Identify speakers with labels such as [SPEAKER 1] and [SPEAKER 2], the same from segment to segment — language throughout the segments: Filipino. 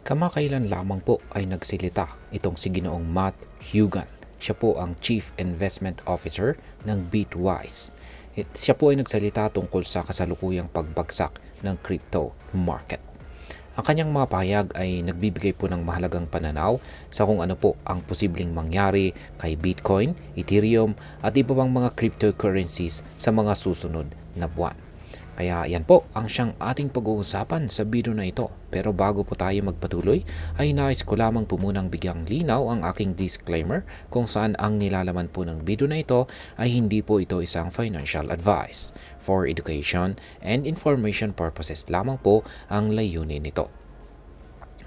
[SPEAKER 1] Kamakailan lamang po ay nagsilita itong si Ginoong Matt Hugan. Siya po ang Chief Investment Officer ng Bitwise. Siya po ay nagsalita tungkol sa kasalukuyang pagbagsak ng crypto market. Ang kanyang mga pahayag ay nagbibigay po ng mahalagang pananaw sa kung ano po ang posibleng mangyari kay Bitcoin, Ethereum at iba pang mga cryptocurrencies sa mga susunod na buwan. Kaya yan po ang siyang ating pag-uusapan sa video na ito. Pero bago po tayo magpatuloy, ay nais ko lamang po munang bigyang linaw ang aking disclaimer kung saan ang nilalaman po ng video na ito ay hindi po ito isang financial advice. For education and information purposes lamang po ang layunin nito.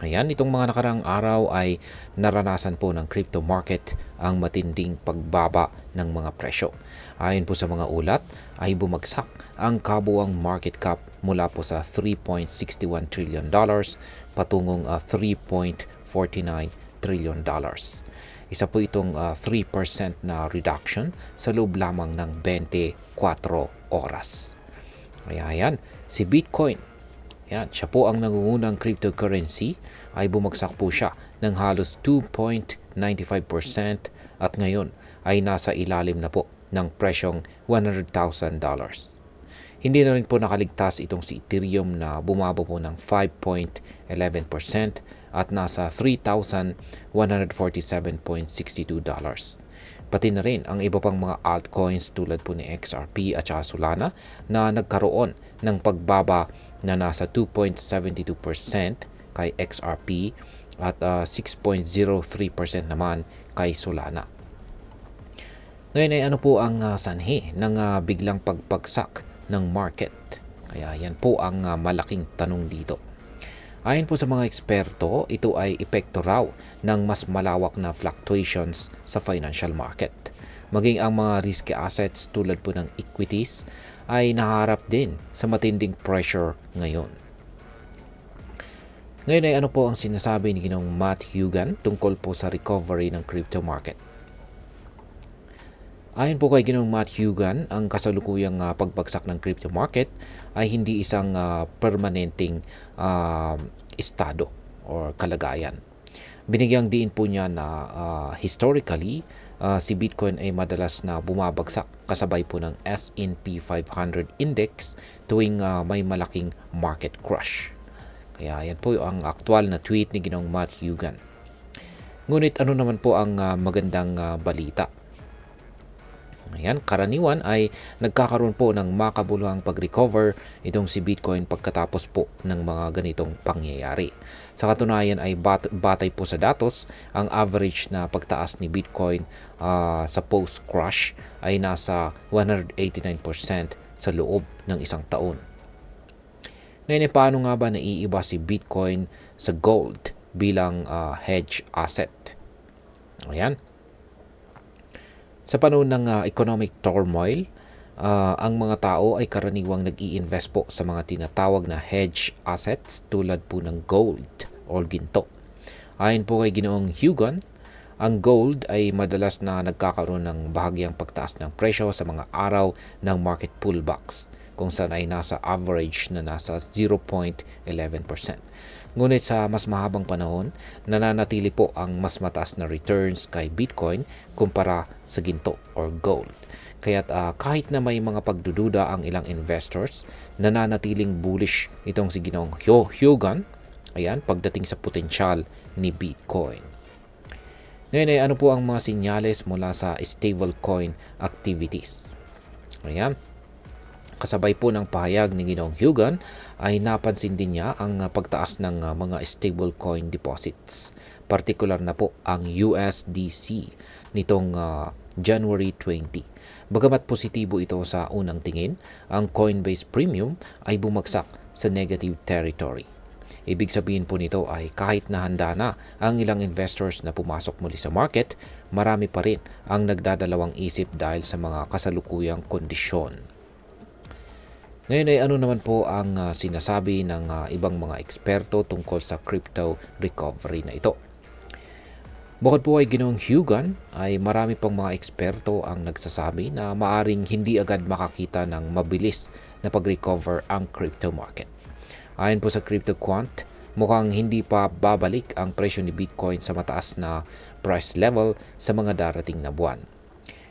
[SPEAKER 1] Ayan, itong mga nakarang araw ay naranasan po ng crypto market ang matinding pagbaba ng mga presyo. Ayon po sa mga ulat ay bumagsak ang kabuuang market cap mula po sa $3.61 trillion patungong $3.49 trillion. Isa po itong 3% na reduction sa loob lamang ng 24 oras. Kaya ayan, si Bitcoin, yan, siya po ang nangungunang cryptocurrency ay bumagsak po siya ng halos 2.95% at ngayon ay nasa ilalim na po ng presyong $100,000. Hindi na rin po nakaligtas itong si Ethereum na bumaba po ng 5.11% at nasa $3,147.62. Pati na rin ang iba pang mga altcoins tulad po ni XRP at saka Solana na nagkaroon ng pagbaba na nasa 2.72% kay XRP at 6.03% naman kay Solana. Ngayon ay ano po ang sanhi ng biglang pagpagsak ng market? Kaya yan po ang malaking tanong dito. Ayon po sa mga eksperto, ito ay epekto raw ng mas malawak na fluctuations sa financial market. Maging ang mga risky assets tulad po ng equities ay naharap din sa matinding pressure ngayon. Ngayon ay ano po ang sinasabi ni Ginoong Matt Hugan tungkol po sa recovery ng crypto market? Ayon po kay Ginoong Matt Hugan, ang kasalukuyang pagbagsak ng crypto market ay hindi isang permanenteng estado or kalagayan. Binigyang diin po niya na historically, si Bitcoin ay madalas na bumabagsak kasabay po ng S&P 500 index tuwing may malaking market crash. Kaya yan po ang aktual na tweet ni Ginoong Matt Hugan. Ngunit ano naman po ang magandang balita? Ayan, karaniwan ay nagkakaroon po ng makabuluhang pag-recover itong si Bitcoin pagkatapos po ng mga ganitong pangyayari. Sa katunayan ay batay po sa datos, ang average na pagtaas ni Bitcoin sa post-crash ay nasa 189% sa loob ng isang taon. Ngayon, paano nga ba naiiba si Bitcoin sa gold bilang hedge asset? Ayan. Sa panahon ng economic turmoil, ang mga tao ay karaniwang nag-i-invest po sa mga tinatawag na hedge assets tulad po ng gold or ginto. Ayon po kay Ginoong Hugan, ang gold ay madalas na nagkakaroon ng bahagyang pagtaas ng presyo sa mga araw ng market pullbacks, kung saan ay nasa average na nasa 0.11%. Ngunit sa mas mahabang panahon, nananatili po ang mas mataas na returns kay Bitcoin kumpara sa ginto or gold. Kaya't kahit na may mga pagdududa ang ilang investors, nananatiling bullish itong si Ginoong Hugan, ayan, pagdating sa potensyal ni Bitcoin. Ngayon ay ano po ang mga sinyales mula sa stablecoin activities? Ayan. Kasabay po ng pahayag ni Ginoong Hugan ay napansin din niya ang pagtaas ng mga stablecoin deposits. Partikular na po ang USDC nitong January 20. Bagamat positibo ito sa unang tingin, ang Coinbase Premium ay bumagsak sa negative territory. Ibig sabihin po nito ay kahit na handa na ang ilang investors na pumasok muli sa market, marami pa rin ang nagdadalawang isip dahil sa mga kasalukuyang kondisyon. Ngayon ay ano naman po ang sinasabi ng ibang mga eksperto tungkol sa crypto recovery na ito? Bukod po ay Ginoong Hugan, ay marami pang mga eksperto ang nagsasabi na maaring hindi agad makakita ng mabilis na pag-recover ang crypto market. Ayon po sa CryptoQuant, mukhang hindi pa babalik ang presyo ni Bitcoin sa mataas na price level sa mga darating na buwan.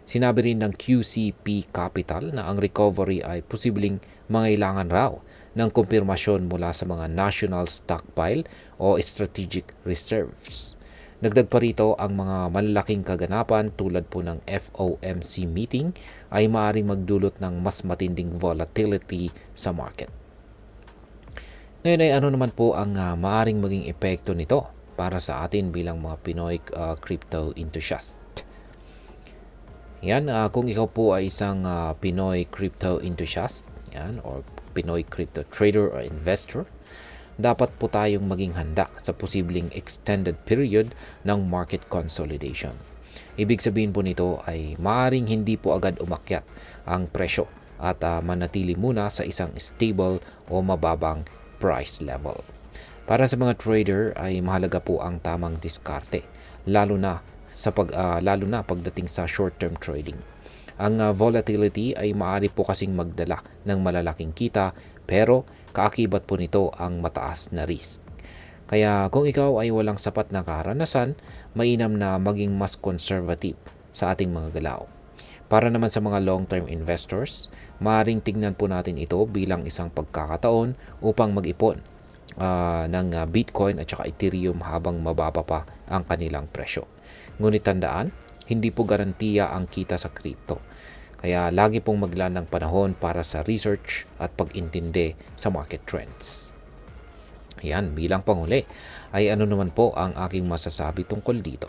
[SPEAKER 1] Sinabi rin ng QCP Capital na ang recovery ay posibleng mangailangan raw ng kumpirmasyon mula sa mga national stockpile o strategic reserves. Dagdag pa rito, ang mga malalaking kaganapan tulad po ng FOMC meeting ay maaaring magdulot ng mas matinding volatility sa market. Ngayon ay ano naman po ang maaaring maging epekto nito para sa atin bilang mga Pinoy crypto enthusiast. Yan, kung ikaw po ay isang Pinoy crypto enthusiast, yan, or Pinoy crypto trader or investor, dapat po tayong maging handa sa posibleng extended period ng market consolidation. Ibig sabihin po nito ay maaaring hindi po agad umakyat ang presyo at manatili muna sa isang stable o mababang price level. Para sa mga trader ay mahalaga po ang tamang diskarte, lalo na pagdating sa short-term trading. Ang volatility ay maaari po kasing magdala ng malalaking kita, pero kaakibat po nito ang mataas na risk. Kaya kung ikaw ay walang sapat na karanasan, mainam na maging mas conservative sa ating mga galaw. Para naman sa mga long-term investors, maaaring tignan po natin ito bilang isang pagkakataon upang mag-ipon ng Bitcoin at saka Ethereum habang mababa pa ang kanilang presyo. Ngunit tandaan, hindi po garantiya ang kita sa crypto. Kaya lagi pong maglaan ng panahon para sa research at pag-intindi sa market trends. Yan, bilang panghuli, ay ano naman po ang aking masasabi tungkol dito.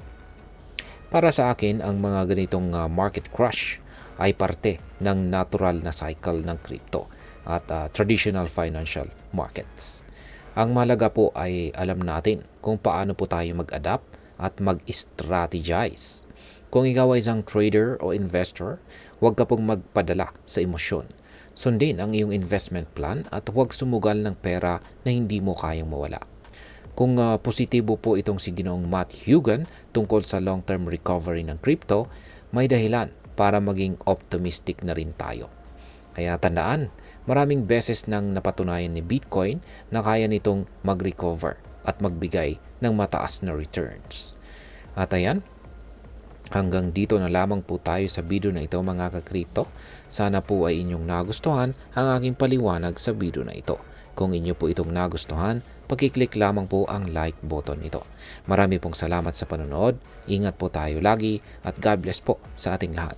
[SPEAKER 1] Para sa akin, ang mga ganitong market crash ay parte ng natural na cycle ng crypto at traditional financial markets. Ang mahalaga po ay alam natin kung paano po tayo mag-adapt at mag-strategize. Kung ikaw ay isang trader o investor, huwag ka pong magpadala sa emosyon. Sundin ang iyong investment plan at huwag sumugal ng pera na hindi mo kayang mawala. Kung positibo po itong si Ginoong Matt Hugan tungkol sa long-term recovery ng crypto, may dahilan para maging optimistic na rin tayo. Kaya tandaan, maraming beses nang napatunayan ni Bitcoin na kaya nitong mag-recover at magbigay ng mataas na returns. At ayan, hanggang dito na lamang po tayo sa video na ito mga ka-crypto. Sana po ay inyong nagustuhan ang aking paliwanag sa video na ito. Kung inyo po itong nagustuhan, pag-click lamang po ang like button nito. Marami pong salamat sa panonood. Ingat po tayo lagi at God bless po sa ating lahat.